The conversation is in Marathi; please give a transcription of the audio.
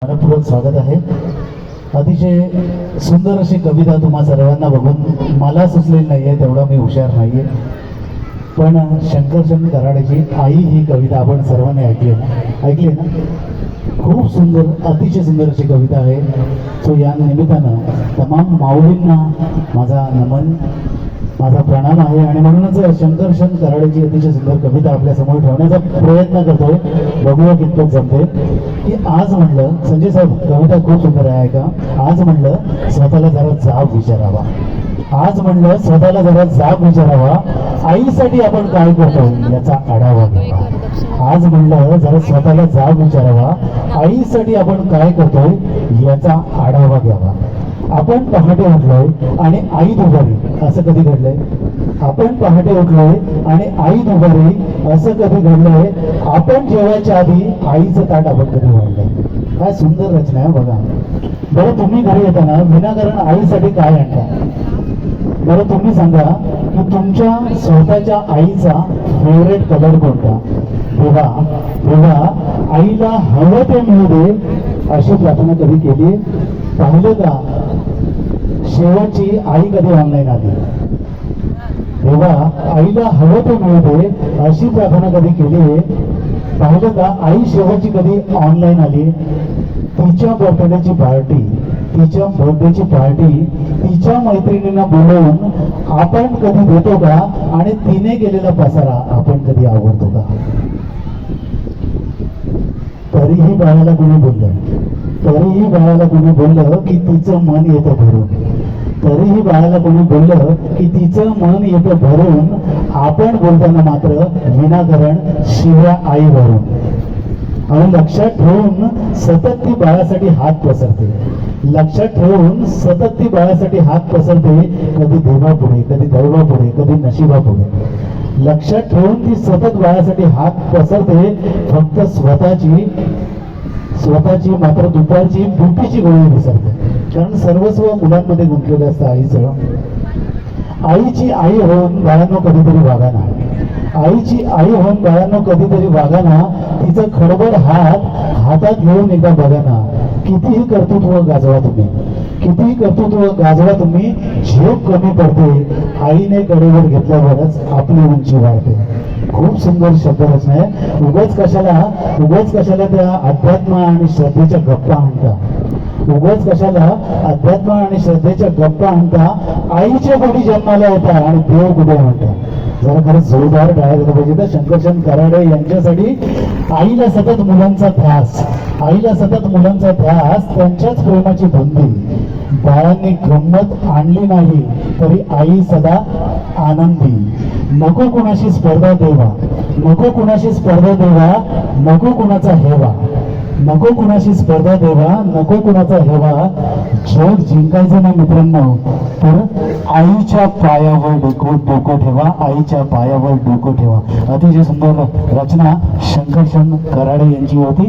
मनपूर्वक स्वागत आहे। अतिशय सुंदर अशी कविता तुम्हा सर्वांना बघून मला सुचलेली नाहीये, तेवढा मी हुशार नाहीये, पण शंकरचंद कराडेची आई ही कविता आपण सर्वांनी ऐकली ना? खूप सुंदर, अतिशय सुंदर अशी कविता आहे। सो या निमित्तानं तमाम माऊलींना माझा नमन, माझा प्रणाम आहे। आणि म्हणूनच शंकरचंद कराडेची अतिशय सुंदर कविता आपल्या समोर ठेवण्याचा प्रयत्न करतोय, बघूया कितपत जमते। की आज म्हणलं, संजय साहेब कविता खूप सुंदर आहे का? आज म्हणलं स्वतःला जरा जाब विचारावा, आज म्हणलं स्वतःला जरा जाब विचारावा, आईसाठी आपण काय करतो याचा आढावा घ्यावा। आज म्हणलं जरा स्वतःला जाब विचारावा, आईसाठी आपण काय करतोय याचा आढावा घ्यावा। आपण पहाटे उठलोय आणि आई दुपारी, असं कधी घडलंय? आपण पहाटे उठलोय आणि आई दुपारी, असं कधी घडलंय? आपण जेवायच्या आधी आईचं ताट आपण कधी वाढलंय? काय सुंदर रचना आहे बघा। बरं तुम्ही घरी येताना विनाकारण आईसाठी काय आणता? बरं तुम्ही सांगा की तुमच्या स्वतःच्या आईचा फेवरेट कलर कोणता? तेव्हा आईला हवं ते मिळू दे अशी प्रार्थना कधी केली? पाहिलं का शेवटची आई कधी ऑनलाईन आली? तेव्हा आईला हवं ते मिळू दे अशी प्रार्थना कधी केली? पाहिलं का आई शेवटची कधी ऑनलाईन आली? तिच्या बर्थडेची पार्टी, तिच्या बर्थडेची पार्टी तिच्या मैत्रिणींना बोलवून आपण कधी देतो का? आणि तिने केलेला पसारा आपण कधी आवडतो का? तरीही बाळाला कोणी बोललं की तिचं मन येतं भरून, तरीही बाळाला कोणी बोललं की तिचं मन येतं भरून, आपण बोलताना मात्र विनाकारण शिव्या आई भरून। आणि लक्षात ठेवून सतत ती बाळासाठी हात पसरते, लक्षात ठेवून सतत ती बाळासाठी हात पसरते, कधी देवापुढे, कधी दैवापुढे, कधी नशिबापुढे। लक्षात ठेवून ती सतत बाळासाठी हात पसरते, फक्त स्वतःची मात्र दुपारची बुटीची गोळी विसरते। कारण सर्वस्व मुलांमध्ये गुंतलेलं असतं आईचं। आईची आई होऊन बाळांनो कधीतरी वागा ना, आईची आई होऊन बाळांनो कधीतरी वागा ना, तिचं खडबड हातात घेऊन एकदा बघा ना। कितीही कर्तृत्व गाजवा तुम्ही, कितीही कर्तृत्व गाजवा तुम्ही, झोप कमी पडते, आईने कडेवर घेतल्यावरच आपली उंची वाढते। खूप सुंदर शब्द रचना आहे। उगाच कशाला त्या अध्यात्म आणि श्रद्धेच्या गप्पा आणता, उगाच कशाला अध्यात्म आणि श्रद्धेच्या गप्पा आणता? आईच्या पोटी जन्माला येता आणि देव कुठे म्हणता? जरा खरंच जोरदार टाळ्या दिल्या पाहिजे तर शंकरचंद कराडे यांच्यासाठी। आईला सतत मुलांचा ध्यास, आईला सतत मुलांचा ध्यास, त्यांच्याच प्रेमाची बंदी। बाळांनी गंमत आणली नाही तरी आई सदा आनंदी। नको कुणाशी स्पर्धा देवा, नको कुणाशी स्पर्धा देवा, नको कुणाचा हेवा, नको कुणाशी स्पर्धा देवा, नको कुणाचा हेवा। जग जिंकायचं ना मित्रांनो तर आईच्या पायावर डोकं ठेवा, आईच्या पायावर डोकं ठेवा। अतिशय सुंदर रचना शंकरचंद कराडे यांची होती।